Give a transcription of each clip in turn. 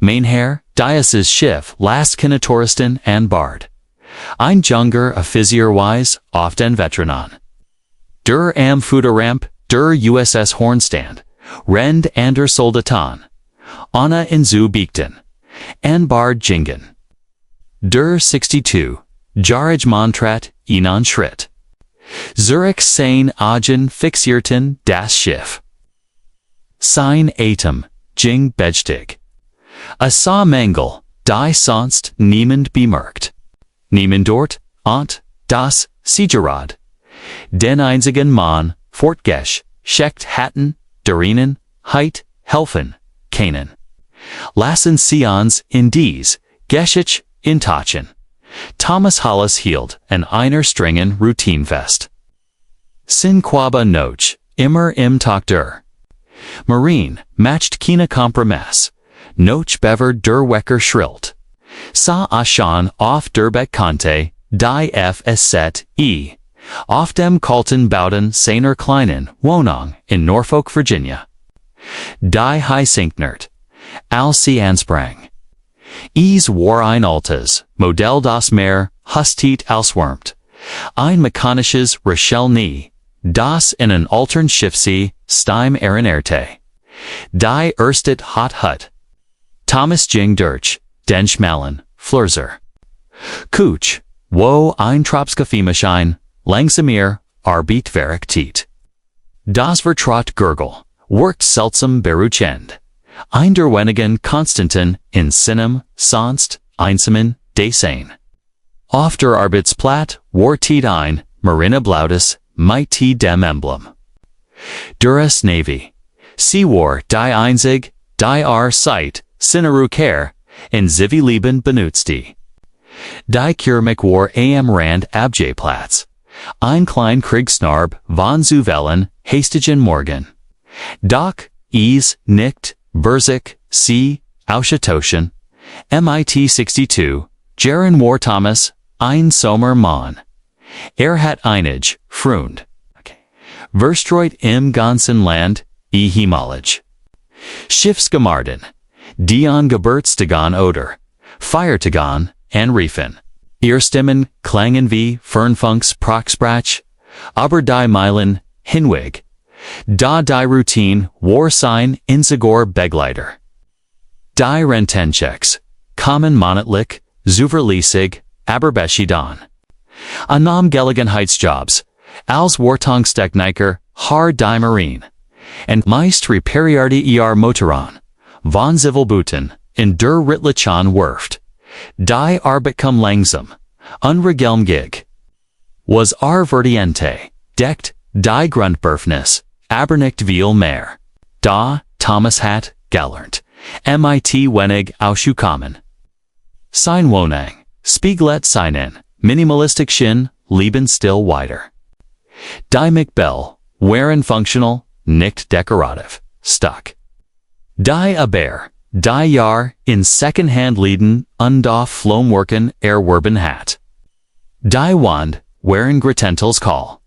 Mainherr, Dieses Schiff, Lastkinetouristen and Bard. Ein Junger Offizierweise, oft den Veteranen. Der am Fuderramp, der USS Hornstand, Rend ander Soldaten. Anna in zu Beekten. En Bard Jingen. Der 62, Jaraj Montrat, Ihnen Schritt. Zurich sein Agen fixierten das Schiff. Sein Atem, Jing Bejtig. A sa Mangel, die sonst niemand bemerkt. Niemand dort, Ant, das, Siegerad. Den einzigen Mann, Fortgesch, Schecht hatten, derinen, Heit, helfen, keinen. Lassen sie uns in dies, Geschich, in Tachen. Thomas Hollis hielt an einer strengen Routine fest. Sin quaba noch, immer im Tag der. Marine, matcht keine Kompromiss. Noch bever der Wecker schrillt. Sa Aschan auf der Bekannte, die FSZE. Auf dem kalten Bauten seiner kleinen Wohnung in Norfolk, Virginia. Die Heißinknert. Als sie ansprang. Es war ein altes, Modell das Meer, hustit auswärmt. Ein mechanisches Rachel nie, das in ein altern Schiffsee, Steim erinnerte. Die erstet hot hut. Thomas Jing durch, den schmalen, Flurzer. Kuch, wo ein Tropskafeemaschine, langsamer, arbeit verrichtet. Das Vertraut Gurgel, workt seltsam beruchend. Ein der wenigen Konstanten in Sinem, sonst, einsamen, Dasein. Auf der Arbeitsplatz war ein, Marineblautes, mit dem Emblem. Duras Navy. Sie war die einzig, die Zeit, Sinneruker, in Zivileben benutzte. Die Kürmik war am Rand Abjeplatz. Ein klein Kriegsnarb von Zuvelen, Hastigen Morgan. Doc, nicht, Berzik, C. Auschatoschen, MIT 62, Jaren war Thomas, ein Sommer Mann. Hat einig, Frund. Verstreut im ganzen Land, Himalaj. Schiffsgemarden, Dion Geburtstagan oder, Feiertagan, en Riefen. Ihr Stimmen klangen wie Fernfunks Proxbrach, aber die Meilen, Hinweg. Da die Routine war sein Insegor Begleiter. Die Rentenchecks, kommen monatlich, zuverlässig, aberbeschidan. Anam Gelegenheitsjobs, als Wartungstechniker, har die Marine. And meist reparierte Motoran, von Zivilbuten, in der Rittlichan Werft. Die Arbeit kam langsam, unregelmgig. Was verdiente, deckt, die Grundbedürfnis, aber nicht viel mehr. Da, Thomas hat, gelernt, mit wenig auszukommen. Sein Wohnung, Spieglet seinen, minimalistic Shin, leben still weiter. Die Mikbel, waren functional, nicht decorativ, stuck. Die Aber, die Jahr, in second-hand Läden, und auf Flomwerken erwerben hat. Die Wand, waren Gretentels Call.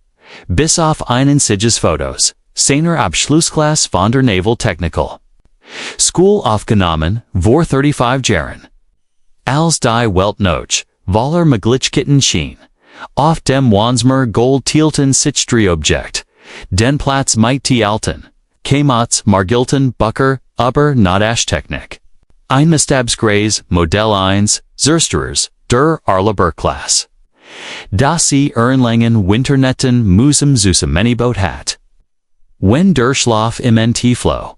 Bis auf einen Siges Fotos, seiner Abschlussklasse von der Naval Technical School aufgenommen, vor 35 Jahren. Als die Welt noch, voller Maglichkeiten schien, auf dem Wansmer Gold-Tielten Sichtdrehobjekt, den Platz mit alten, Kmats Margilten Bucker, aber Technik. Ein Mestabsgreis, Modell 1, Zersterers, der Arleber-Klasse. Das sie Ehrenlangen Winternetten Musum Zusammenboot hat. Wenn der Schlaf im Flow.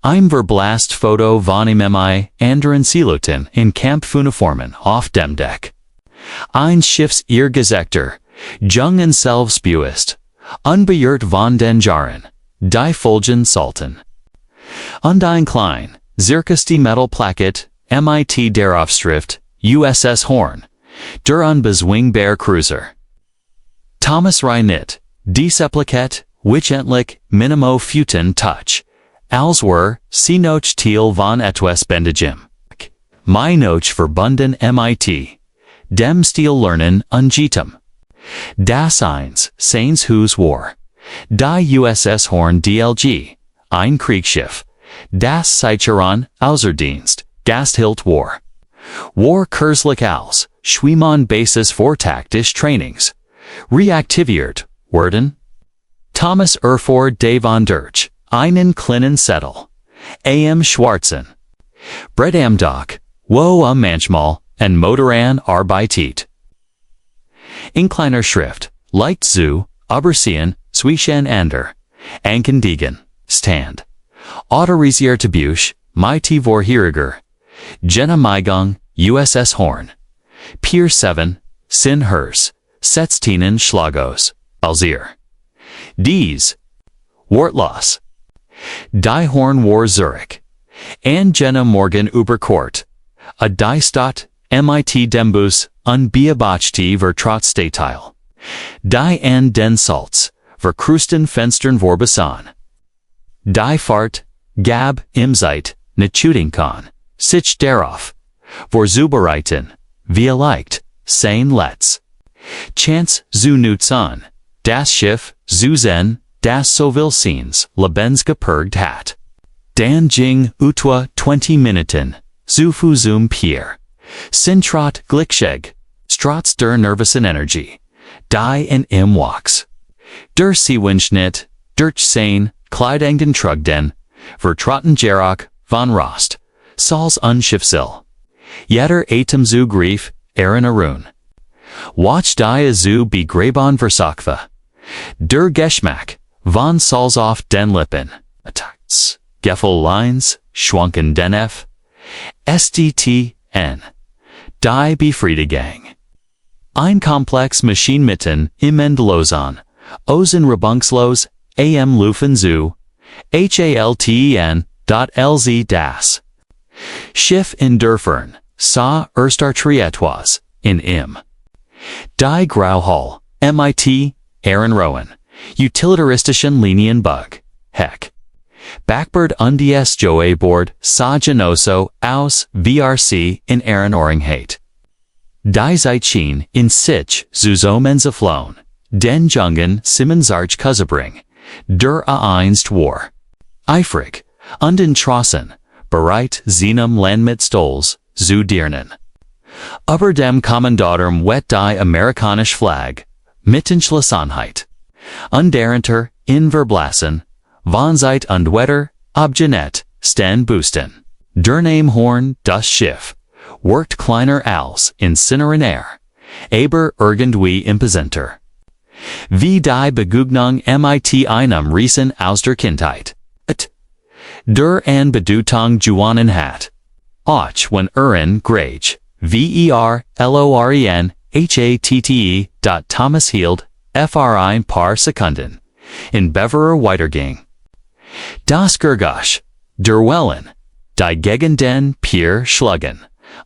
Ein Verblast Foto von Mmi anderen Siloten in Kampfuniformen auf dem Deck. Ein Schiffs ihr Gesächter, Jungen selbstbewusst, unbeirrt von den Jahren, die Folgen Salten. Und ein klein, circus die Metal Placket, mit der Aufschrift, USS Horn, der unbezwingbar Cruiser. Thomas Reinit, die Seppliket, which endlich, minimo futen touch, als were, sie noch Thiel von etwas Bendigem. My noch verbunden mit, dem Stil lernen ungetem. Das eins, seins Hus war. Die USS Horn DLG, ein Kriegsschiff. Das Seicheron, Außerdienst, Gasthilt War. War Kurslik als, Schwiemann Basis for Taktisch Trainings. Reaktiviert, werden. Thomas Erfor de von Dirch, einen kleinen Settel. Am Schwarzen. Bret am Dock, wo am manchmal, en Motoran arbeitet. In kleiner Schrift, leicht zu, übersehen, zwischen ander. Ankendegen, stand. Autorisierte Buch, mit Vorheriger. Jenna Maigang, USS Horn. Pier 7, Sin Hers, Setztinen Schlagos, Alzir. Dies. Wortlos. Die Horn War Zurich. An Jenna Morgan Überkort. A die Stadt, mit Dembus, unbeobachte Vertrotsteil. Die an den Salz, verkrusten Fenstern vorbesan. Die Fahrt, Gab, im Zeit, Nechuting kann, sich darauf. Vorzubereiten, wie leicht, sein let's. Chance zu nutzen, das Schiff, zu sehen, das so will sehens, lebensgeprägt hat. Dan Jing utwa 20 Minuten, zu Fusum Pier. Sintrot Glickscheg, Strotz der nervösen Energie. Die in im Walks. Der Seewinschnitt, Durch sein, Kleidenden Trugden, Vertrotten Gerock, von Rost, Sals Unschiffsil. Jeder Atem zu Grief, Aaron Arun. Watch die zu begraben Versakva. Der Geschmack, von Sals auf den Lippen. Attacks, Geffel Lines, Schwanken denf. SDTN. Die Befriedigung. Ein Komplex Maschine mitten im Endlosen. Ozen Rebunkslos, am Lufen zu. HALTEN.LZ das. Schiff in Dörfern, sa Erstartrietois, in im. Die Grauhall, MIT, Aaron Rowan. Utilitaristischen Linienbug, Heck. Backbird undies Joe Board, sa Genoso, aus, VRC, in Aaron Oringheit. Die Zeitschien, in sich, Zuzomenzaflon. Den Jungen, Simmonsarch Kuzzebring. Der Einst War. Eifrig, und in Trossen, bereit Zenum Landmit Stolz, zu dirnen. Über dem Kommandatum wet die amerikanisch Flag, Mittenschlussanheit. Underenter, in Verblassen, von Zeit und Wetter, Obgenet, Sten Boosten. Der Name Horn, das Schiff, worked kleiner als, in Sinneren Air, aber irgendwie imposenter. Wie die Begegnung mit einem Riesen aus der Kindheit. Der an Bedeutung gewonnen hat. Och when grage, VERLOREN, HATTE. Thomas Hield, FR paar Sekunden. In Beverer Weiterging. Das Gergosch, der Wellen, die Gegenden Pier Schluggen,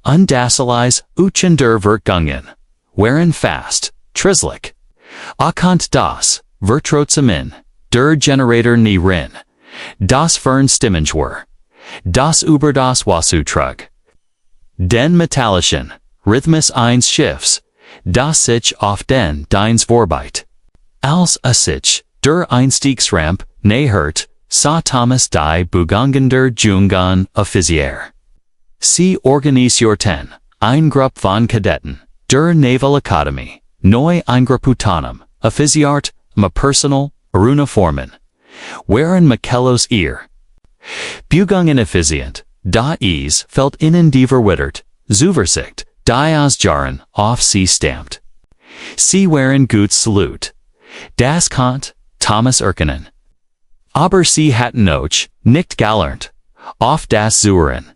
und das Alleis Uchen der Vertgungen, waren fast, Trislik. Akant das, Vertrotsamin, der Generator nie rin, das Fern Stimmenschwer, das über das Wassertrug. Den metallischen, Rhythmus eins Schiffs, das sich auf den Deins Vorbeit. Als a sich, der Einstiegsramp, nähert, sa Thomas die Bugangender Jungan offizier. Sie organisieren, ein Grupp von Kadetten, der Naval Academy, neu eingrupputanum, offiziert, personal, Uniformen. Waren Michelos ear. Bugungen effizient, da is felt innen die verwittert, Zuversicht, die Ausjaren, auf sie stammt. Sie waren gut salut. Das Kant, Thomas Erkenen. Aber sie hatten noch, nicht galernt, auf das Zuhren.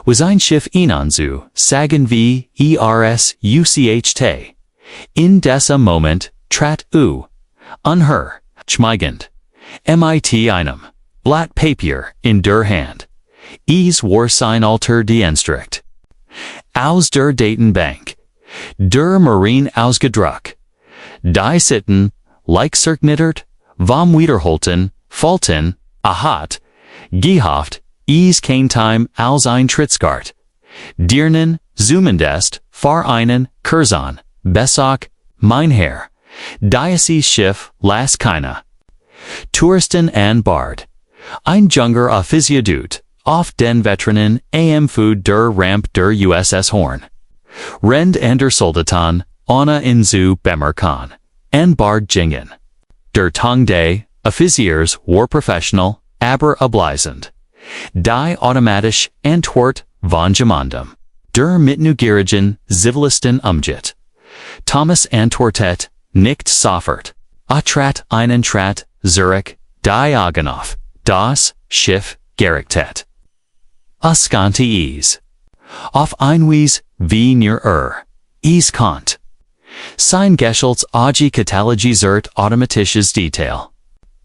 Was ein Schiff ihnen zu, sagen wie, ERSUCHT. In dessa Moment, trat unher, schmeigend. MIT einem, Blatt Papier, in der Hand. War sein Alter dienstricht. Aus der Datenbank. Der Marine ausgedruckt. Die Sitten, like cirknittert, vom Wiederholten, Falten, ahat, gehofft, kein Time als ein Trittskart. Dirnen, Zumendest, Fahr einen, Curzon, Besock, mein Herr. Diocese Schiff, las keine. Touristen an Bard. Ein Junger Offizierdut, auf den Veteranen, Food der Ramp der USS Horn. Rend and der Soldaten, Anna in zu Bemerkan, and Bard Jingen. Der Tong Day, Offiziers, War Professional, aber ablizend. Die automatisch, Antwort, von Gemandum. Der Mitnugirigen, Zivilisten umgit. Thomas Antwortet, nicht soffert. Atrat einen Trat, Zurich, Diagonoff, das Schiff, Gerichtet. Askanti Ease. Auf Einwies, wie near Ease Kant. Sein Geschults Agi Katalogie zert automatisches Detail.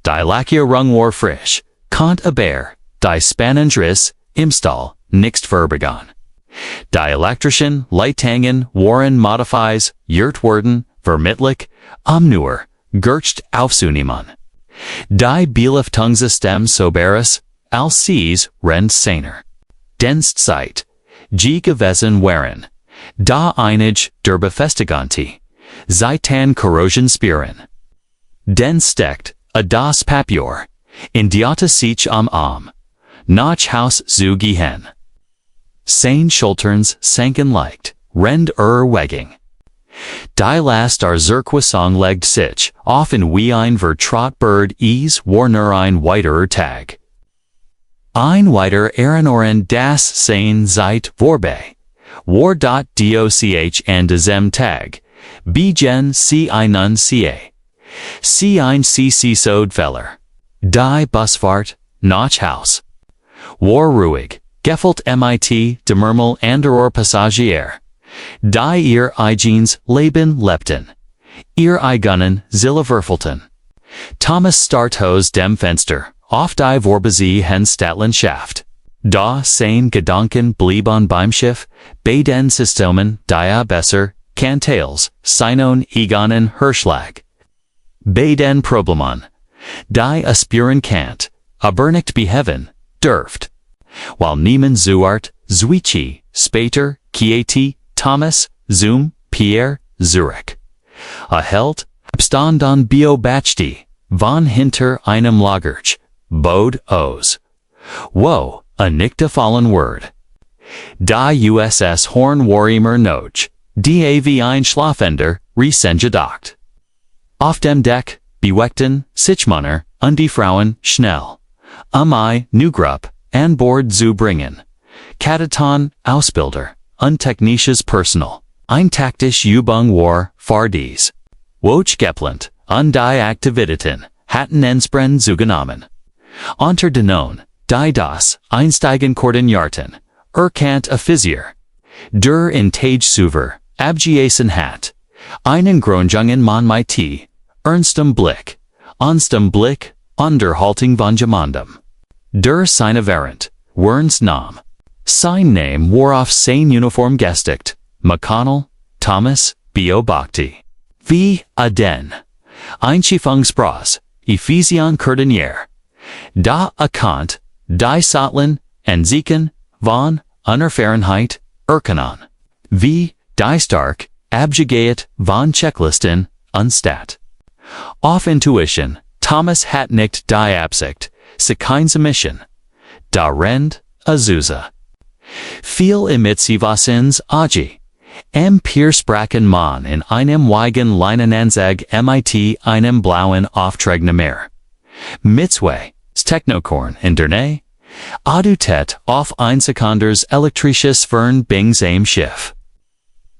Die Lackia Rung war frisch, Kant aber, die Spannendris, Imstall, nixt verbegon. Die Elektrischen, Leitangen, Warren modifies, Yurtwerden, Vermittlich, Umnuer, Gercht aufzunehmen. Die Beleftungssystem Soberis, Alces, Rend Seiner. Dienstzeit, G gewesen waren. Da einige der Befestiganti, Zeitan Corrosion spieren. Den steckt, a das Papier, in diata sich nach Haus zu gehen. Sein Schulterns sanken leicht, Rend Wegging. Die Last Zirquisong legt sich, offen wie ein Vertrautbird is Warner ein weiterer Tag. Ein weiter Erinoren das sein Zeit vorbei. War.doch and diesem Tag. Begen C einen ca. C ein cc Sodfeller. Die Busfahrt, nach Haus. War ruhig, Gefelt mit de Murmel anderer Passagier. Die ihr Eigens Leben lebten. Ihr Eigunnen Zilla Verfelten. Thomas Startos dem Fenster, auf die Vorbesie hen Statlandschaft. Da sein Gedanken blieben beim Schiff, bei den Systemen, die besser, Kantales, Sinon Egonen Hirschlag. Bei den Problemen, die aspiren Kant, aber nicht beheven, dürft. While Niemann Zuart, Zwichi, Spater, Chieti, Thomas, Zoom, Pierre, Zurich. A Held, Abstand an Biobachti, von hinter einem Lagerch, Bode O's. Woe, a nicht fallen word. Die USS Horn war immer noch, DAV ein Schlafender, resengedacht. Auf dem Deck, beweckten, Sichmanner, und die Frauen, schnell. I, Nugrup, an Bord zu bringen. Kataton, Ausbilder, untechnisches Personal, ein taktisch Übung war, Fardies. Woch geplant, die Aktivitäten, hatten Enspren zugenommen. Unter denon, die das, Einsteigen Koordinaten, Kant Offizier. Der in Tage Suver, abgeasen hat. Einen Grönjungen man mit, ernstem Blick, Unterhaltung von Gemandum. Der seine Während, Werns Nam. Sein Name war auf sein Uniform gestickt, McConnell, Thomas, Bio Bhakti. Wie, Aden. Einschiffungsbras, Ephesion Cordonier. Da Kant, die Satteln, Enziken, von, Fahrenheit, Erkanon. Wie, die Stark, Abgegaet, von Checklisten, Unstat. Auf Intuition, Thomas hat nicht die Absicht, se keine Mission. Da Rend, Azusa. Viel Imitzivasins Agi. Piersprachen man in einem Weigen Leinenanzag mit einem blauen Aufträgnehmer. Mitzwe, Technokorn in Derne. Adutet auf ein Sekunders elektrisches Fern Bings am Schiff.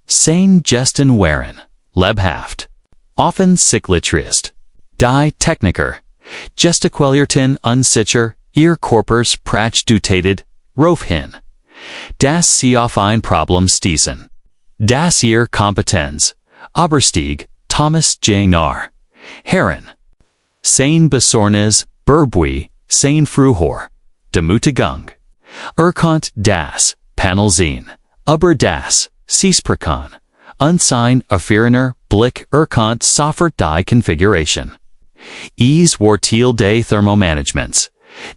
Sein Gesten waren, lebhaft. Offen Cyclitrist. Die Techniker. Gesticulierten unsicher, ihr Korpers prach dutated, Rof hin. Das sie auf ein Problem stießen. Das ihr Kompetenz. Oberstieg, Thomas J. Narr. Herren. Sein Besorgnis, Burbui, sein Fruhor. Demutigung. Kant das, Panelzin. Aber das, Siesperkan. Unsein Erfahrener Blick Kant soffert die Configuration. Ease war Teil des Thermomanagements.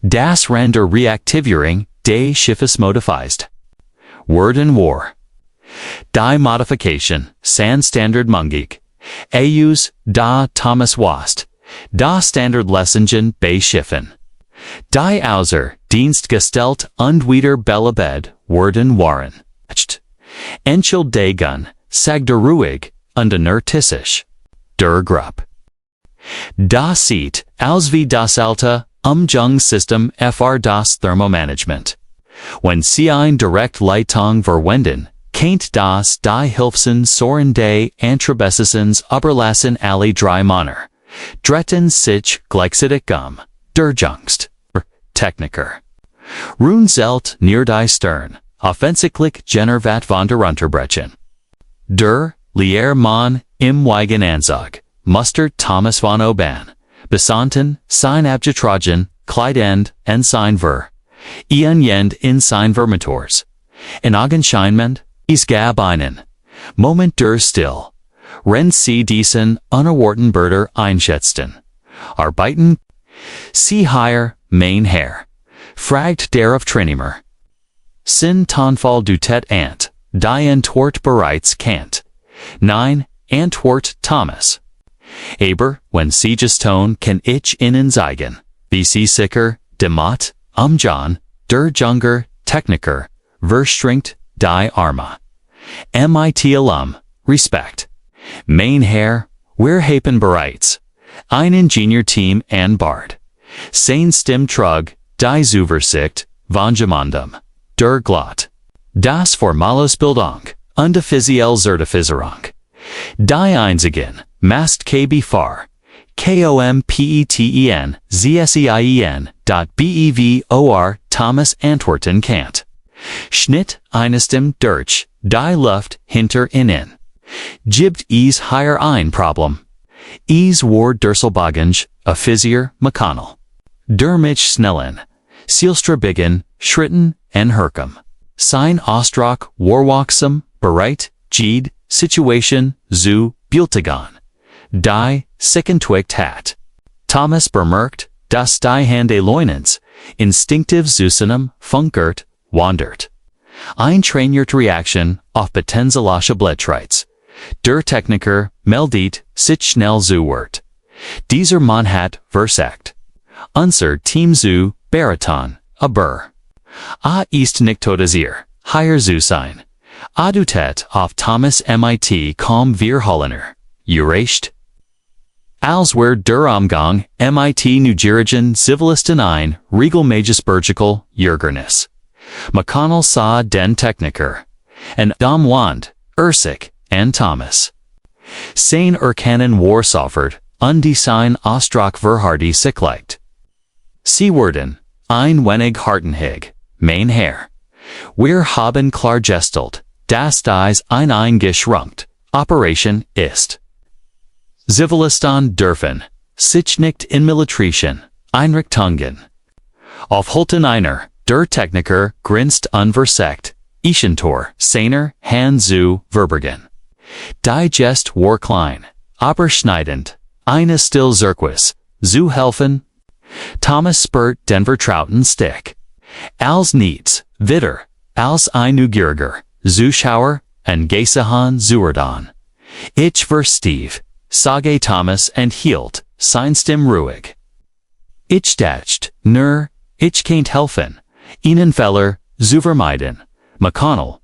Das Render Reaktivierung des Schiffes modified. Word and War. Die Modification, San Standard Mungik. Aus, da Thomas Wast. Da Standard Lessingen bei Schiffen. Die Auser, Dienstgestellt und wieder Bellabed worden waren. Entschuldigung, sagte ruhig, unertisisch. Der Grupp. Das sieht aus wie das alte Umgangssystem für das Thermomanagement. Wenn Sie eine Direktleitung verwenden, kennt das die Hilfsen Soren des Antrabessens überlassen alle drei Männer. Dritten sich gleichzeitig der Jüngst. Techniker. Runzelt near die Stern, offensichtlich Genervat von der Unterbrechen. Der Lehrmann im Wagenanzug, mustert Thomas von Oban, Besanten, sein Abgetragen, Kleidend, en sein Ver. Ian Yend in sein Vermitors. In Augenscheinment, is gab einen. Moment der Still. Wenn Sie diesen unerwarteten Berder einschätzten. Arbeiten? Sie hier, mein Herr. Fragt der Auftrainnehmer. Sin Tonfall du Tet Ant, die Antwort bereits kennt. Nein, Antwort Thomas. Aber, wenn Sie geston kann ich Ihnen zeigen, wie Sie sicher, demot, John, der Junger, Techniker, verstringt, die Arma. MIT Alum, Respekt. Mein Herr, wir haben bereits ein Ingenieurteam an Bord. Sein Stim Trug, die Zuversicht, von Gemandum, der Glot. Das Formalosbildung, und die offizielle Zertifizierung. Die einzigen, Mast KB Far, KOMPETEN, ZSEIEN.BEVOR Thomas Antworten Kant. Schnitt eines dem Durch, die Luft hinter innen. Gibt es hier ein Problem? Es war Durselbagens, a Physier, McConnell. Der mich snellen, Zielstrabigen, Schritten, en Herkum. Sein Ausdruck, warwaksam, bereit, Jed, Situation, zu, Bultagon. Die, sickentwicked hat. Thomas bemerkt, dass die Hände Leunens, instinktiv Zusammen, funkert, wandert. Ein trainierte Reaktion auf potenzieliche Blättreiz. Der Techniker meldet sich schnell zuwort. Dieser Mann hat versagt. Unser Team zu Baraton, aber. Ist nicht todesier, hier zu sein. Adutet auf Thomas MIT kaum wir Holländer. Gerecht? Als wir der Umgang MIT Nugerigen Zivilisten ein regelmäßiges Jürgernis. McConnell sah den Techniker. En Dom Wand, Ursig, en Thomas. Sein Erkennen war soffert, und die sein Ausdruck verhardy sickleicht. Sie werden, ein wenig hartenhig, mein Herr. Wir haben klargestellt, dass dies ein eingeschränkt Operation ist. Zivilisten dürfen sich nicht in Militärischen Einrichtungen aufhalten. Einer, der Techniker grinst unversagt, Ischentor, seiner Hand zu verbergen. Die Gest war klein, aber schneidend, eine still Zirkus, zu helfen. Thomas spurt den vertrauten Stick. Als niets, wieder, als ein Neugieriger, Zuschauer, en Gesahan zuerdan. Ich verstief, sage Thomas and hielt, sein Stimm ruhig. Ich dacht, nur, ich can't helfen, Ihnen Feller, zu vermeiden, McConnell.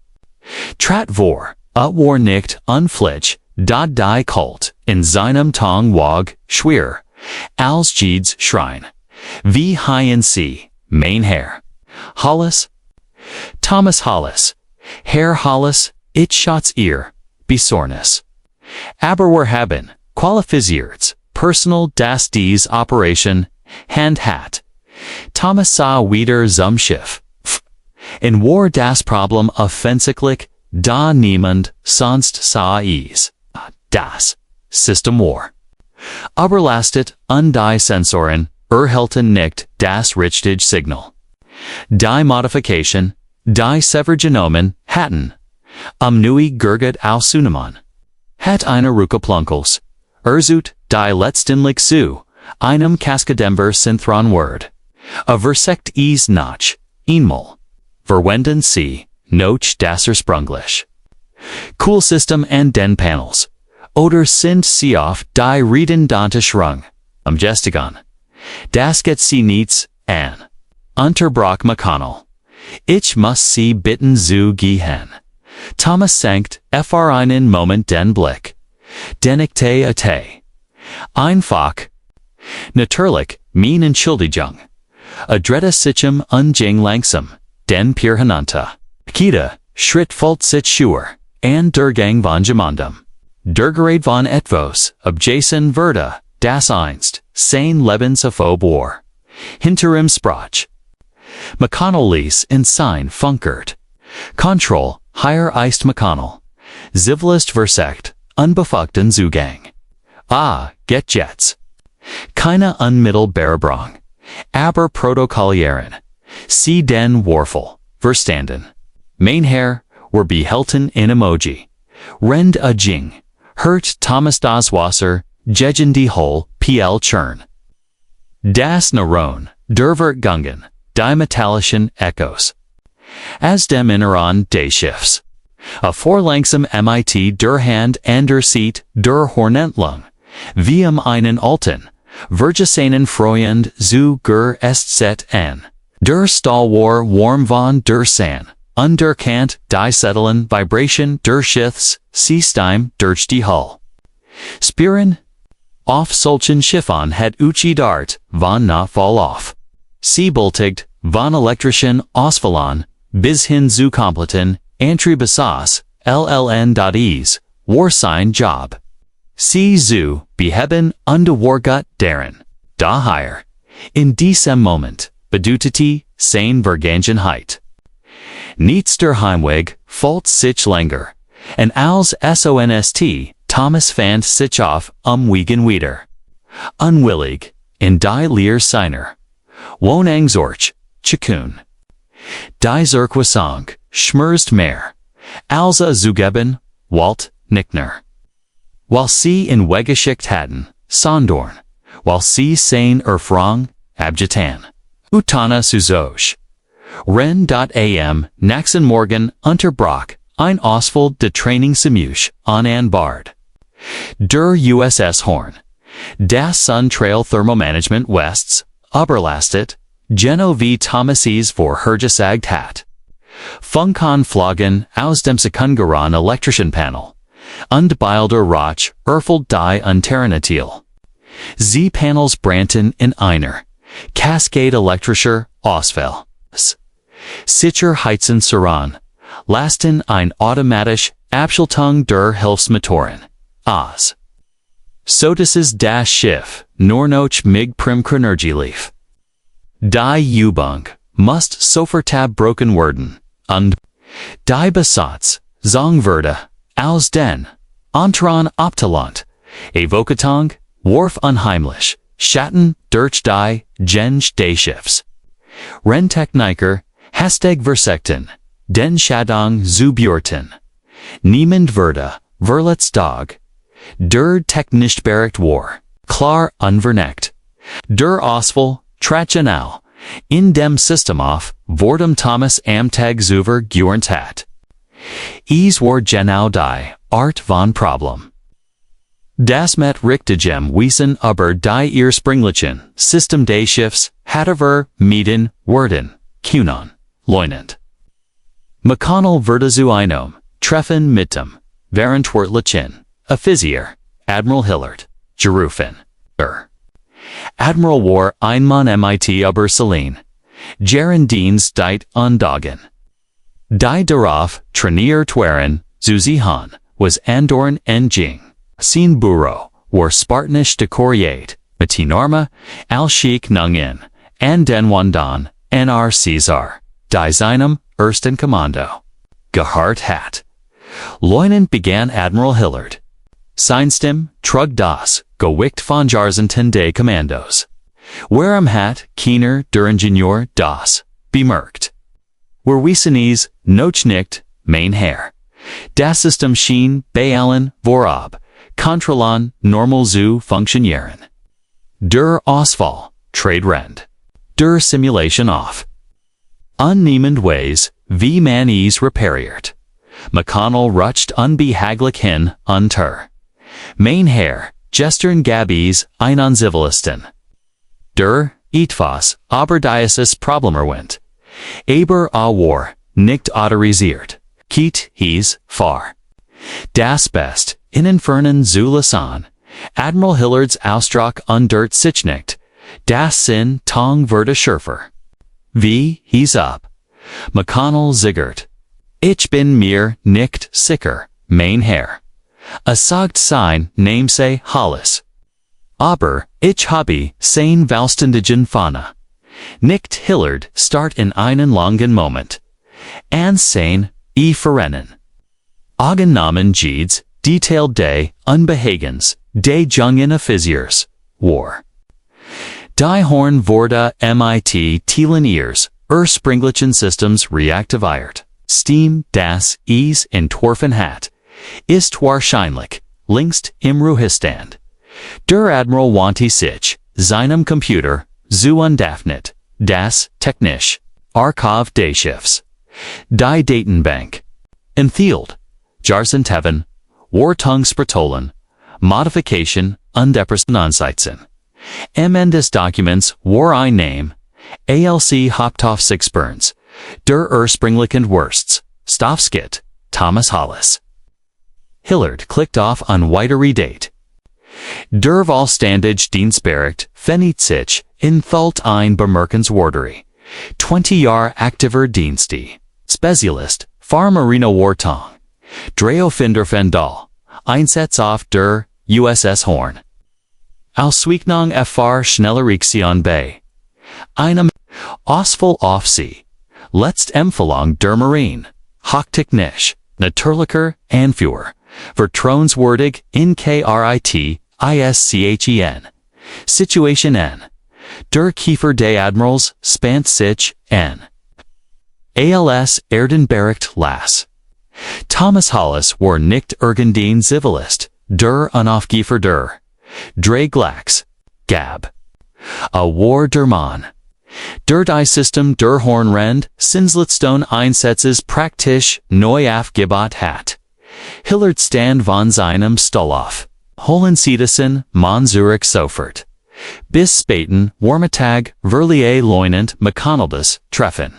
Trat vor, war nicht unflich, da die Kult, in seinem Tong wog, schwer, als Jeeds Schrein. Wie hien Sie, mein Herr? Hollis? Thomas Hollis. Herr Hollis, ich schatz ihr, Besorgnis. Aber wir haben, qualifiziert, personal das dies Operation, Hand hat. Thomas sah wieder zum Schiff. In war das Problem offensichtlich, da niemand sonst sah es. Das System war. Überlastet und die Sensoren erhielten nicht das richtige Signal. Die Modification, die Severgenomen hatten, neu Gurgut auszunehmen. Hat eine Rückkopplungs, die letztendlich zu, einem Kaskadember Synthron Word. Versekt es nach, einmal. Verwenden Sie, noch das Sprunglich. Cool System and den Panels. Oder sind Sie auf die redundante Schrung, Gestigon. Das geht Sie nichts an. Unterbrock McConnell. Ich muss sie bitten zu gehen. Thomas sankt, für einen Moment den Blick. Denigte ate. Einfach. Natürlich, mein Entschuldigung. Adretta sichem unjing langsam, den Pirhananta. Kita, Schritt volt sit schuer, an Durgang von Gemondum. Durgerade von Etvos, Jason Verda, das einst, sein Lebens auf Obor. Hinterim Sprach. McConnell ließ in sein Funkert. Control, higher eist McConnell. Zivilist versekt, unbefugten Zugang. Get jets. Keine unmittelbare aber Protokollieren. Sie den Warfel, verstanden. Mainherr, were behelten in emoji. Rend a Jing. Hurt Thomas das Wasser, Gegen die Hol, PL Churn. Das Neron, Dervert Gungen, die metallischen Echos. As dem Inneren des Schiffes. A vorlangsam mit der Hand an der Seat der Hornentlung, wie einen alten, Vergesenen Freund zu est an. Der Stahlwar warm von der San, underkant die Settelen Vibration der Schiffs, Seesteim durch die Hull. Spieren? Auf solchen Schiffen hat Uchi Dart, von na fall auf. Sie bultigt, von elektrischen Ausfallen, bis hin zu kompletten, Antriebesas, LLN.es, war sein Job. Sie zu beheben underwargut deren. Daher, in diesem Moment, bedeutet sein Vergangenheit. Nichts der Heimweg, fällt sich länger, und als sonst, Thomas fand sich auf, Wegen wieder. Unwillig, in die Leer seiner. Wohnungsorch, Chikun. Die Zerquissang, schmerzt mehr. Alza zugeben, Walt, Nickner. While sie in Weggeschickt hatten, Sondorn, while sie sein Erfrong, Abjetan. Utana Suzoj. Ren.am, Naxen Morgan, Unterbrock, ein Ausfall de Training Simush, an Bard. Der USS Horn. Das Sun Trail Thermomanagement Wests, Oberlastet, Geno v. Thomases vor Hergesagt hat. Funkon Floggen aus dem Sekungaron Electrician Panel. Und Bilder Roch, Erfeld die Unternatil. Z-Panels Branton in einer. Cascade Elektrischer, Ausfall. Sicher Heizen Saran. Lasten ein automatisch, Abschaltung der Hilfsmotoren. Oz. Sodases das Schiff, Nornoch mig Primkrenergielief. Die Übung, must sofort broken werden, und die Besatz, Zongwerde, aus den, Antron Optalant, Evocatung, Warf unheimlich, Schatten, durch die, Genge des Schiffs. Rentechniker, Hashtag Versekten, den Schadung zu Björten. Niemand Werde, Verletz Dog. Der Technischbericht war, klar unverneckt. Der Ausfall, Trachenau, in dem System auf, Vordem Thomas am Tag zuver Gjornt hat. Es war genau die Art von Problem. Das met Richtigem wiesen über die ihr Springlichen, System des Schiffs, Hattaver, Mieden, Werden, Kunon, Leunend. McConnell Verda zu einem, Treffen mitem, Währendwertlichen, Offizier, Admiral Hillard, Jerufen, Admiral war einmal mit über Celine. Gerendines dit undagen. Die darauf, trainiert waren, Zuzihan, was Andorn en Jing. Sein Büro, war Spartanisch dekoriert, mit Norma, al-Sheikh Nungin, an den Wandan, Nr. Caesar, die seinem, ersten Kommando. Gehart hat. Leutnant begann Admiral Hillard. Seinstem, trug das, gewickt von Jahrzehnten des Kommandos. Warum hat, Keener der Ingenieur das, bemerkt. Werwiesenes, noch nicht, mein Herr. Das System schien, bei allen, vorab, kontrollen, normal zu funktionieren. Der Ausfall, Trade Rend. Der Simulation off. Unnehmend ways, wie man es repariert. McConnell rutscht unbehaglich hin, unter. Mein Herr, gestern gab es einen Zivilisten. Der, etwas, aber dieses Problemerwind. Aber a war, nicht autorisiert. Kiet, hieß, far. Das Best, in Infernen zu lassen. Admiral Hillard's Ausdruck und sich nicht. Das Sinn Tong wurde schärfer. Wie, hieß ab. McConnell ziggert. Ich bin mir nicht sicher, mein Herr. Es sagt sein Namesay Hollis. Aber, ich habe sein Valstendigen Fana. Nicht Hillard start in einen langen Moment. An sein, Verrennen. Namen Jeeds, detailed day, unbehagens, day jungen officiers, war. Die Horn wurde mit Thielen ears, Springlichen Systems reaktiviert. Steam, das, entworfen hat. Ist wahrscheinlich, längst im Ruhestand. Der Admiral wandte sich, seinem Computer, zu undaphnet, das, technisch, Archiv des Schiffes. Die Datenbank. Enthielt, Jarsenteven, Wartungsprotolen, Modification, Undepressionansitzen. Am des Documents war ein Name, ALC Haupthof 6 Burns, der Springlichen Wursts, Stoffskit, Thomas Hollis. Hillard clicked off on weitere Date. Der Vollständig Dienstbericht findet sich in Thult ein Bemerkenswertere. 20 Jahre aktiver Dienste. Spezialist, Marine Wartong. Dreofinder Fendal. Einsatz auf der USS Horn. Ausweichung Schnellerixion bei. Einem Ausfall auf See. Letztempfehlung der Marine. Hochtechnisch, natürlicher Anführer. Vertrauenswürdig in KRIT, ISCHEN. Situation N. Der Kiefer des Admirals spannt sich N. ALS Erdenbericht las. Thomas Hollis war nicht irgendein Zivilist, der Unaufgefer der Draglax, Gab. A war der Mann. Der die System der Hornrend Sinsletzstone Einsatzes praktisch neu aufgebaut hat. Hillard stand von seinem Stoloff. Hohensiedesen, Zurich sofort. Bis späten, Warmitag, Verlier-Leutnant McConnell treffen.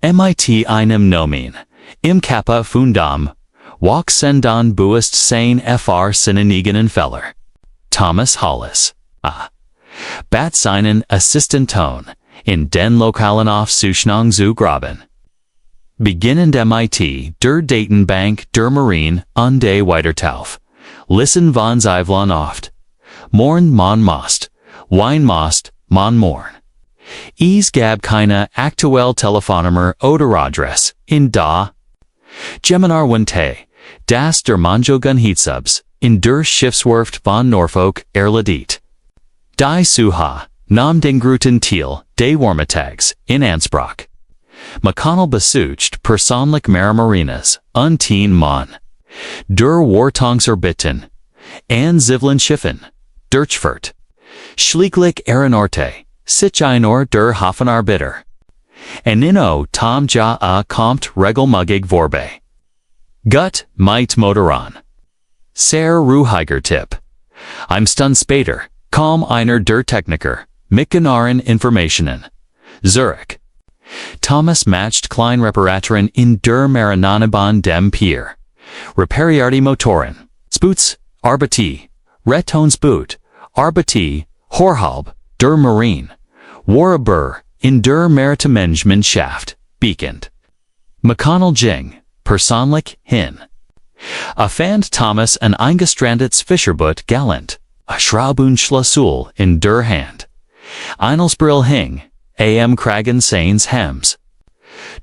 Mit einem Nomen. Im Kappa Fundam. Walk sendan buist sein seinen Feller. Thomas Hollis. Bat seinen Assistenton. In den Lokalen auf Suchnang zu graben. Beginnend mit der Datenbank der Marine und des Weitertauf. Listen von Zivlon oft. Morn man most. Wein most, man morn. Es gab keine aktuell Telefonnummer oder Adresse in da. Geminar Wente, das der Manjogun-Heatsubs, in der Schiffswerft von Norfolk erledigt. Die Suha, nam den Gruten Thiel, des Warmitags, in Ansbach. McConnell besucht persönlich Marinas, und 10 Mann. Der Wartungserbitten. An Zivlin Schiffen. Durchfurt. Schlieglich Ehrenorte. Sich einer der Hafenarbeiter. Enino Tom ja kommt regelmuggig vorbe. Gut, mit Motoran. Sehr ruhiger Tipp. Im Stund später, kaum einer der Techniker, mit genaueren Informationen. Zurich. Thomas matcht Kleinreparaturen in der Marinenebahn dem Pier. Reparierte Motoren. Spoots, Arbiti. Rettonsboot. Arbiti, Horhalb, der Marine. Warabur, in der Maritimenschaft, beacond. McConnell Jing, persönlich hin. Fand Thomas ein eingestrandetes Fischerboot galant, a Schraubunschlüssel in der Hand. Einelsbrill hing, am Kragen seines Hems.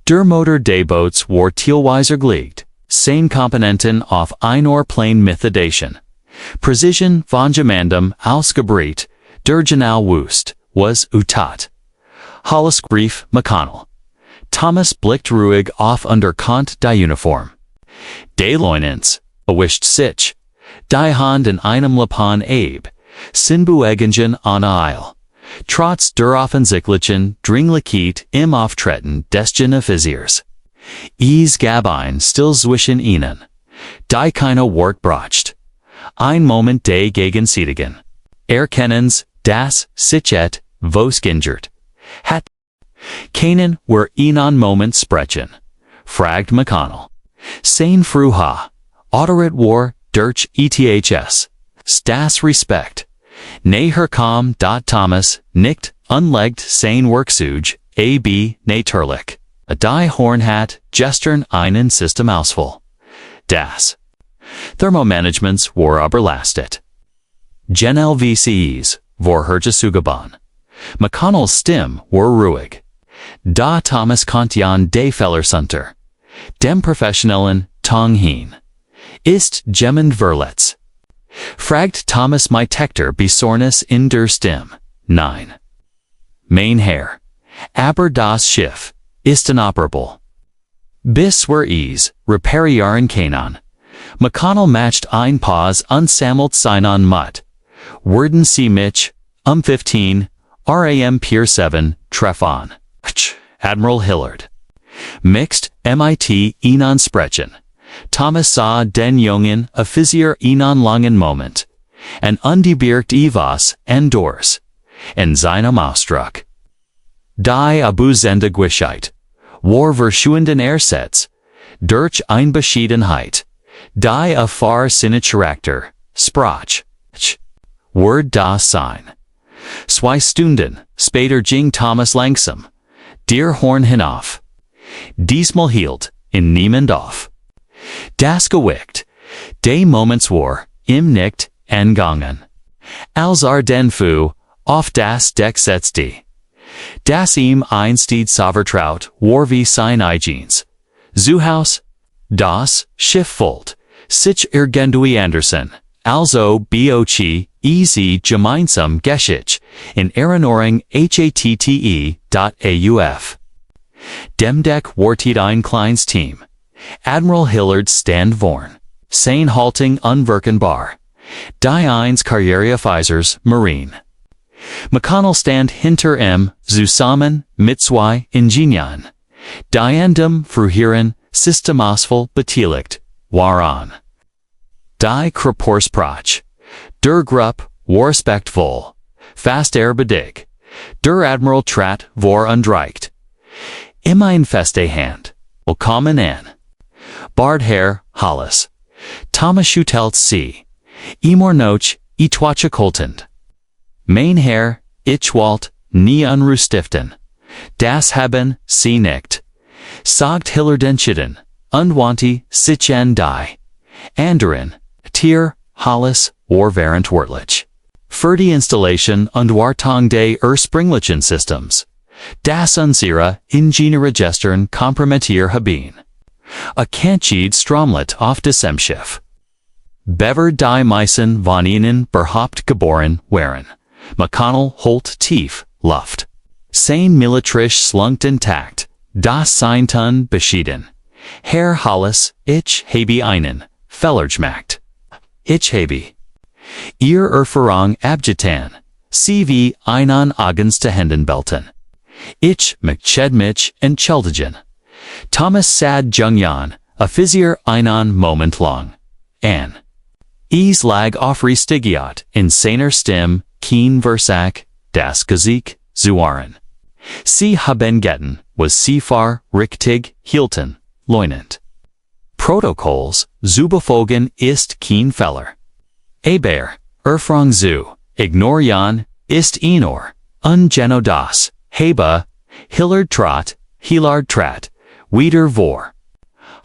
Der Motor des Boots war teilweise gelegt, seine Komponenten auf einer Plane Methadation. Precision von Gemandum ausgebreitet, der General Wust, was utat. Hollis brief McConnell. Thomas blickt ruhig auf Kant die Uniform. De Leutnants, erwischt sich. Die Hand in einem Lapon Abe, Sinbuegingen an Eil. Trotz der offensichtlichen Dringlichkeit im Auftreten des Offiziers. Es gab ein Still zwischen ihnen. Die keine Wort bracht. Ein Moment des Gegenseitigen. Erkennens, das sich vos injured. Hat. Kanan were enon moment sprechen. Fragd McConnell. Sein fruha. Autorit war, durch eths. Stas respect. Ne herkom. Thomas, nicht, unlegged, sein worksuge, ab, naturlich. A die Hornhat, gestern einen System ausfall. Das. Thermomanagements war überlastet. Gen LVCEs, vor Hergesugaban. McConnell's Stim war ruhig. Da Thomas Kantian de Fellersunter. Dem Professionellen, Tong Heen. Ist Gemend Verletz. Fragt Thomas my Tector besornis in der Stim. 9. Main Herr. Aber das Schiff. Ist inoperable. Bis were ease, reparieren Kanan. McConnell matched ein Pause unsammelt Sinon Mutt. Worden sie mich, 15, RAM Pier 7, treff on. Admiral Hillard. Mixed, MIT Enon Sprechen. Thomas sah den Jungen a Physier Enon langen Moment. An undebirgt Evas and Doors. En seinem Ausdruck. Die Abusende Gwischheit. War verschuenden Ersatz. Durch Einbeschiedenheit. Die Afar Sinne Charakter. Sprach. Word das Sein. 2 Stunden, später ging Thomas langsam. Der Horn hinauf. Diesmal hielt, in niemand auf. Das Gewicht. De Moments war, im nicht, entgangen. Als den Fu, auf das Deck setzte. Das ihm einsteed Sauertraut, war wie sein Eigenes. Zuhaus. Das, Schiff volt. Sich irgendwie Anderson. Also bochi, easy gemeinsam geschich, in Erinnerung hatte.auf. Demdeck wartet ein kleines Team. Admiral Hillard stand vorn. Sein halting unwirkenbar. Die eins Karriereofficers, Marine. McConnell stand hinter zusammen mit zwei Ingenieuren. Die dem früheren Systemausfall beteiligt waren. Die Krapporsprach. Der Grupp war respektvoll. Fast erbedig. Der Admiral trat vor undreicht. Ein feste Hand. Willkommen an. Bard Herr, Hollis. Thomas Schutelt C. Emor Noch, Etwache Koltend. Mein Herr, Ichwalt, nie unrustiften. Das haben, sie nicht. Sagt Hillerdenschiden, unwanti, sichen die. Anderen, Tier, Hollis, or Variant Wortlich. Für die Installation und Wartung der Springlichen Systems. Das unsere Ingenieure gestern kompromittiert haben. A Kantschied Stromlet auf dem Schiff. Bever die Meissen von ihnen berhaupt geboren waren. McConnell holt tief, Luft. Sein militrisch slunkt intact. Das Seintun beschieden. Herr Hollis, ich habe einen, Fellergemacht. Ich habe. Ihr Erfahrung abgetan. Sie wie einen Agens zu Händen belten. Ich mched mich entschuldigen. Thomas sad Jungjan, a Physier einen Moment lang. An. Es lag auf Stigiat in seiner Stim, keen Versack, das Gesicht, Zuaren. Sie haben getten, was sie far, richtig, hielten, leunend. Protokolls, zu befolgen ist kein Feller. Aber, Erfrang zu, ignorieren, ist enor, ungeno das, heba, Hillard trat, wieder vor.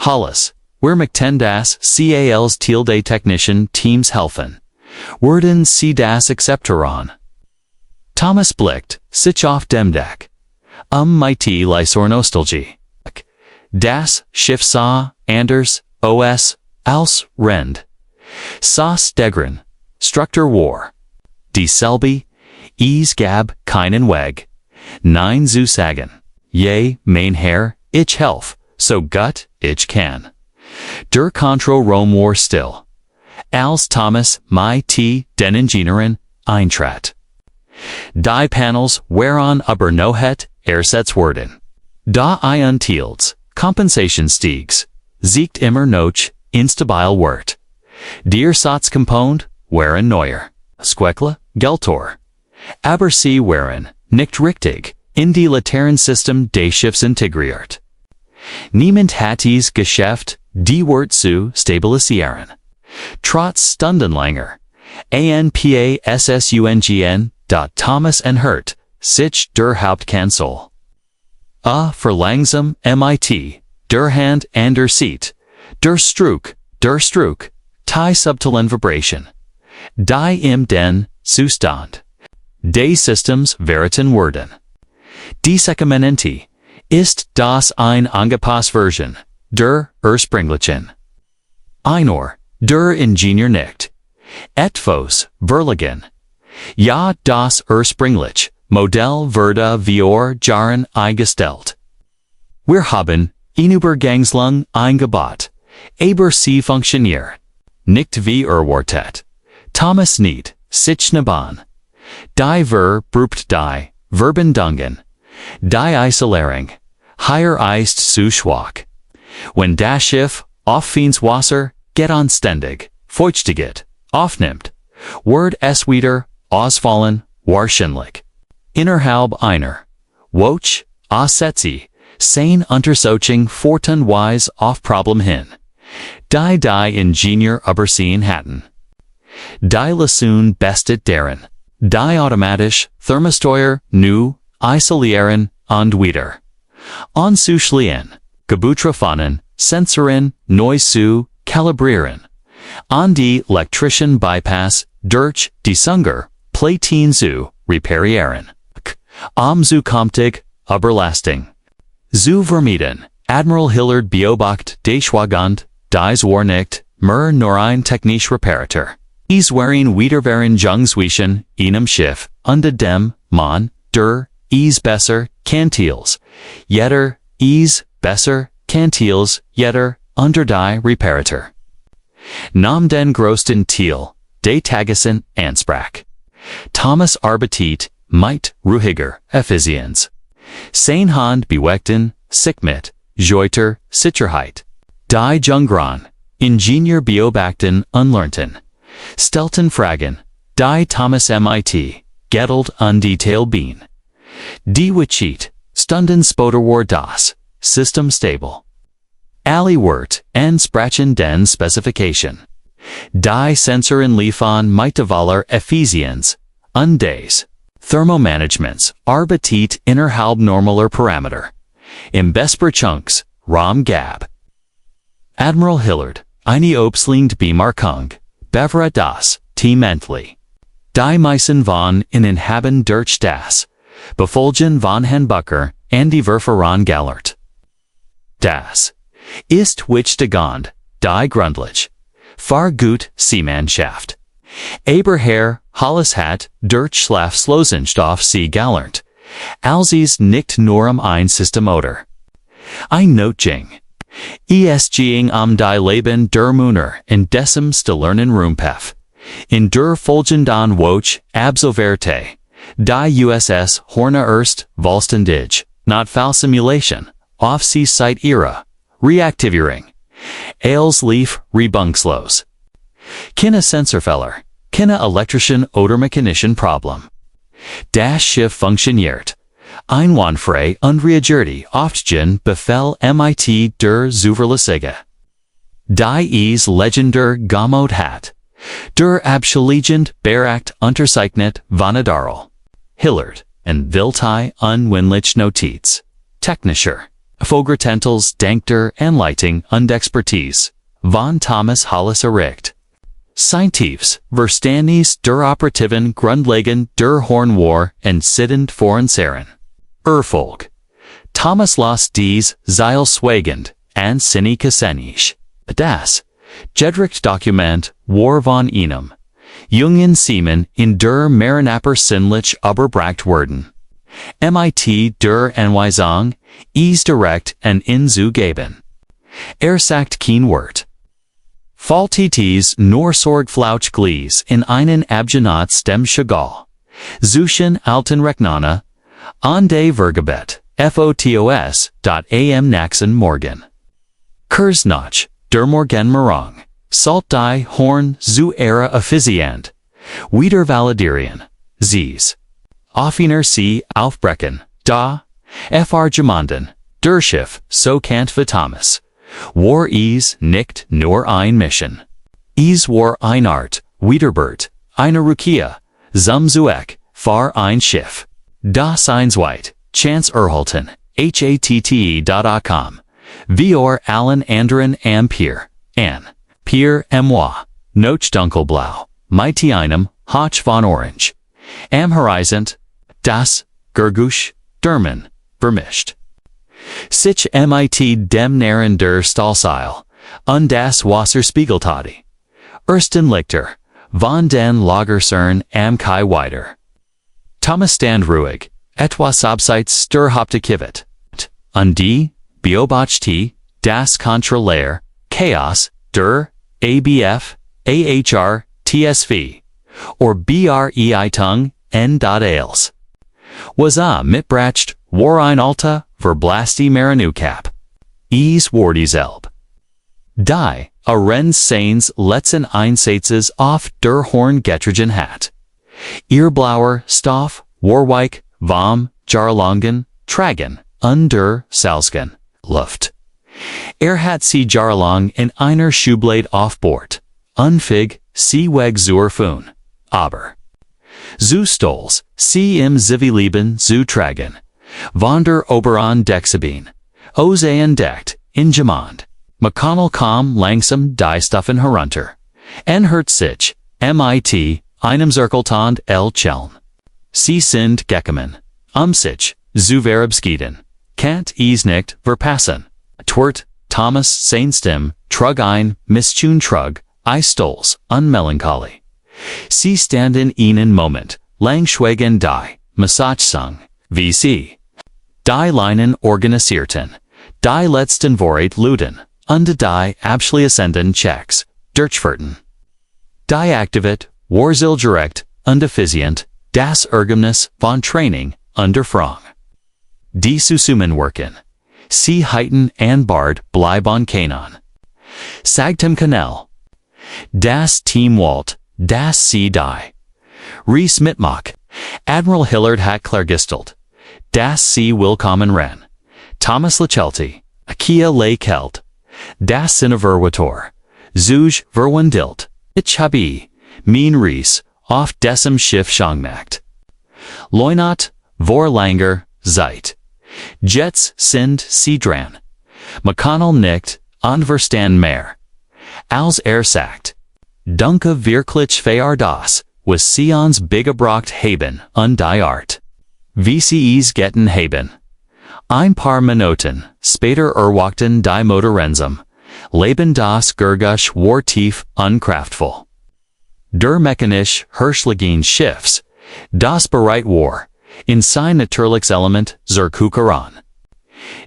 Hollis, wir möchten das CALs tilde Technician Teams helfen. Werden Sie das akzeptieren? Thomas blickt, sich auf dem Deck. Mighty Lysor Nostalgie. Das Schiff sah, anders, os, als, rend. Sas degren, Structor war. Dieselbe, gab keinen Weg. Nein zu sagen. Je, mein Herr, ich helf, so gut, ich kann. Der Kontro Rome war still. Als Thomas, den Ingenieuren, eintrat. Die Panels waren aber nohet, ersetzt worden. Da Tields, Kompensationsstiegs, siegt immer noch, instabil wert. Der Satzkomponent waren neuer, Squekle, Geltor. Aber sie waren, nicht richtig, in die Laternsystem des Schiffes integriert. Niemand hat dies Geschäft, die Wort zu stabilisieren. Trotz stundenlanger ANPASSUNGN. Thomas and Hurt, sich der Hauptkanzel. Verlangsam MIT, der Hand an der Seat, der Stroke, tie subtilen Vibration. Die im den Zustand. Des Systems veriten werden. Dies Experiment ist das ein angepasste Version der ursprünglichen. Einer, der Ingenieur nicht. Etwas verlegen. Ja, das ursprünglich Modell wurde vor Jahren eingestellt. Wir haben Übergangslung eingebaut, aber sie funktioniert nicht wie erwartet. Thomas nicht, sich naban. Die Verb die Verbindungen. Die Isolierung. Hier ist zu schwach. Wenn das Schiff auf ins Wasser geht anständig, feuchtiget, aufnimmt, wird es wieder ausfallen, wahrscheinlich. Innerhalb einer Woche, Aussetze, sein Untersuchung fortunweise auf Problem hin. Die Ingenieur übersehen hatten. Die Lesson bestet darin, die automatisch Thermosteuer nu isolieren und wieder anzuschließen, Gebutrafonen, Sensoren neu zu kalibrieren, an die elektrischen Bypass durch die Sunger Platin zu reparieren. Zukünftig Überlastung zu vermieden. Admiral Hillard beobachtet des Schwagand, dies war nicht mehr nur ein technisch Reparatur. Es waren Wiederverwendung zwischen einem Schiff und dem Mann, der es besser Kantils, jeder es besser Kantils, jeder unter die Reparatur. Nam den größten Teil des Tages ansprach. Thomas arbeitet mit ruhiger Effizienz. Sein Hand bewegten sich mit Joiter Sicherheit. Die Jungran, Ingenieur beobachten unlernten. Stellten Fragen, die Thomas MIT, Gettelt und Detail Bean. Die Wichit, Stunden später war das System stable. Alle Wert and Sprachen den Specification. Die Sensoren liefern Mittevaler Effizienz und des Thermomanagements arbeitet innerhalb normaler Parameter. Im Besprechungs Raum gab. Admiral Hillard, eine obslingt Bemerkung, bevor das T-Mentally. Die meisten von ihnen haben durch das Befolgen von Handbucker und die Verfahren gelernt. Das ist wichtigend, die gründlich Fahrgut Seemannschaft. Aber Herr Hollis hat durch Schlaflosenstoff sie gelernt, als es nicht nur ein System oder ein Notjing. Es ging die Leben der Männer in dessen stillernen Rumpf. In der folgenden Woche absolvierte die USS Horne erst vollständig, Notfallsimulation, auf sie seit ihrer Reaktivierung. Als lief reibungslos. Keine Sensorfehler, keine elektrischen oder mechanischen Problem. Das Schiff funktioniert. Einwandfrei und reagierte auf den Befehl MIT der Zuverlässige. Die es legendär Gamot hat. Der Abschlegend Beracht unterzeichnet von Admiral Hillard und Viltai unwindlich Notiz. Technischer Vogeltentels Denkter Anleitung und Expertise von Thomas Hollis errichtet. Scientiefs Verständnis der operativen Grundlagen der Hornwar und sittend Forenseren. Erfolg. Thomas las dies Seilswagend and Sinne Kassenisch. Das Jedricht Dokument war von einem jungen Seaman in der Marinapper sinnlich überbracht worden. MIT der Anweisung, es direkt und inzugeben. Sagt kein Wort. Faltitis nur sorgflauch Glees in einen Abgenat stem Chagall. Zuschen alten Rechnana, an de Vergebet, FOTOS.am Naxen Morgan. Kursnach, der Morgen Morong, Salt die Horn zu Era Efficient. Wiedervalidierien, Zs. Offener sie aufbrechen, da, fr Gemanden, der Schiff, so kant wir Thomas. War is nicht nur ein Mission. Es war ein Art, Wiederbert, eine Rukia, zum Zueck, far ein Schiff. Das Einsweit, Chance erhalten, hatte.com. Wir allen anderen am Pier, an, Pier moi, noch dunkelblau, mit einem Hauch von Orange. Am Horizont, das, Gergusch, Derman, vermischt. Sich mit dem Naren der Stahlseil, und das Wasserspiegeltati. Ersten Lichter, von den Lagersern am Kai weiter. Thomas stand ruhig, etwas abseits der Hauptaktivität. Und die, beobachtete, das Kontrollair, Chaos, der, ABF, AHR, TSV, or Breitung, N.als. Was mitbracht, war ein alter, verblasste Marinekap. Es war dieselbe. Die, a Rennes seines letzten Einsatzes auf der Horngettrigen hat. Ihr blauer Stoff, Warwijk, vom Jarlangen, Tragen, der Salzgen, Luft. Hat sie Jarlang in einer Schublade auf Bord, unfig, sie weg zur Fun, aber. Zu Stolz, sie im Zivileben zu tragen, von der Oberon Dexabine, Ozean deckt, in Gemond. McConnell kam langsam die Stuffen herunter. Hört sich, mit, einem Zirkeltand Cheln. Sie sind gekommen, sich, zu verabschieden. Kant es nicht verpassen. Twert, Thomas Sainstem, trug ein, Misschun trug, I Stolz, Melancholy. Sie standen ihnen Moment, lang schweigen die, Massage wie sie. Die Leinen organisierten, die letzten Worte luden, und die abschließenden Checks, durchführten. Die Aktivität, war zielgericht und effizient, das Ergebnis von Training und Erfahrung. Die Zusammenwirken. Sie heiten an Bord bleiben können. Sagtem Kanal. Das Team Walt, das sie die. Rees mitmach. Admiral Hillard hat klargestellt. Das sie willkommen ren. Thomas Lachelty, Akia le Kelt. Das Sinneverwator. Zuge verwandilt. Ich habe, mein Rees, auf dessen Schiff schangmacht. Leunat, Vorlanger, Zeit. Jets sind sie dran. McConnell nickt, und verstand mehr. Als sagt. Dunke wirklich das, was sie uns beigebracht haben und die Art. Wie sie es getten haben. Ein paar Minuten, später erwachten die Motorensum. Leben das Gergusch war tief und kraftvoll. Der mechanisch Hirschligen Schiffs, das bereit war, in sein natürliches Element zur Kucheran.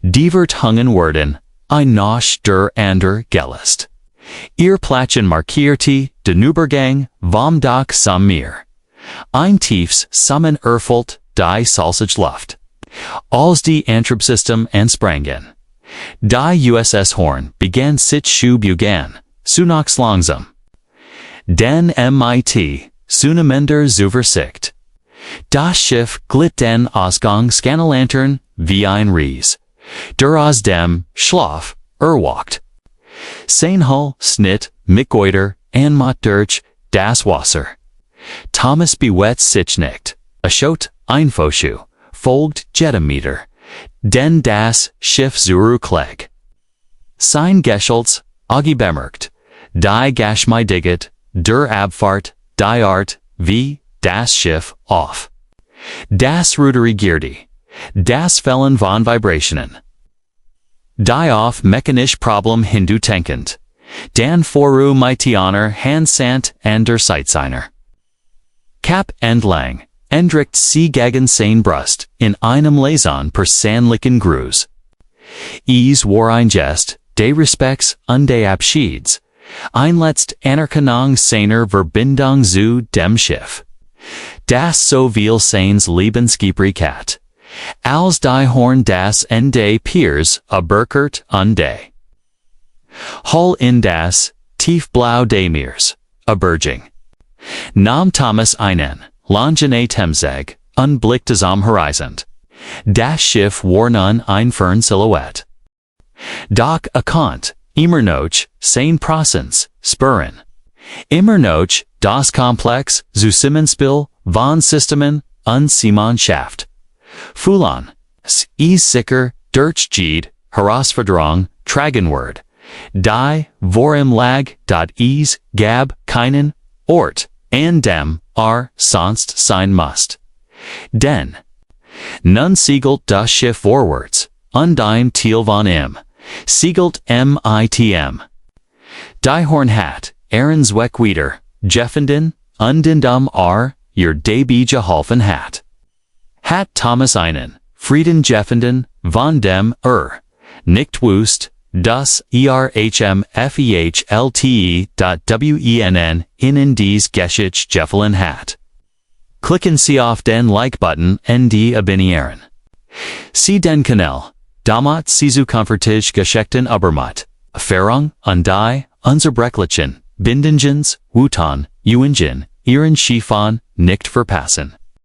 Die Vertungen werden, ein noch der ander Gelist. Ihr Platschen markierte den Übergang vom Dach zum Meer. Ein tiefs Summen erfüllt die salzige Luft. Als die Antriebssystem ansprangen. Die USS Horn begann sich zu bugen, zunächst langsam. Den mit, zunehmender Zuversicht. Das Schiff glitt den Ausgang Scannerlantern wie ein Ries. Der aus dem Schlaf erwacht. Sein Hull snitt, mitgoiter, und mit durch das Wasser. Thomas bewet sich nicht. A Schot, ein Foschu, folgt Jettometer. Den das Schiff zur Kleg. Sein Geschulz, Augie bemerkt. Die Gashmeidiget, der Abfahrt, die Art, wie, das Schiff, auf. Das Ruderigierdi. Das Fällen von Vibrationen. Die auf mechanisch Problem hindu tenkend. Dan Foru Mightioner Hansant and der Sightsigner. Kap and Lang, Endricht sie gegen sein Brust, in einem Leson per sanlichen Gruß. Es war ein Gest, de Respects und de Abschieds. Ein letzt Anerkennung seiner Verbindung zu dem Schiff. Das so viel seines Lebensgebrauch. Als die Horn das Ende Piers a Burkert und de. Hull in das Tiefblau de Meers, a Berging. Nam Thomas einen, Langene Temzeg, unblicktes am Horizont. Das Schiff war nun ein fern Silhouette. Doch erkannt, immer noch, sein Prozents, Spuren. Immer noch, das Komplex, Zusammenspiel, von Systemen, und Seemannschaft. Fulan, es ist sicher, durch jede Herausforderung, tragen wird. Die, worum lag, dat is, gab, keinen, Ort, an dem, sonst sein must. Denn, nun siegelt das Schiff vorwärts, und ein Teil von ihm, siegelt mitm. Die Horn hat, Aaron's Weg wieder, Jeffenden, und in dem ihr Debut geholfen hat. Hat Thomas einen, Frieden Jeffenden, von dem, nicht wusst, das ERHMFEHLTE.WENN in dies Geschichte gefallen hat. Klicken Sie auf den Like-Button und die abonnieren. Sie den Kanal, damit Sie zu komfortig geschickten Übermut, Erfahrung und die, Unterbrechlichen, Bindingens, Wutan, Uingen, Ihren Schiefan, nicht verpassen.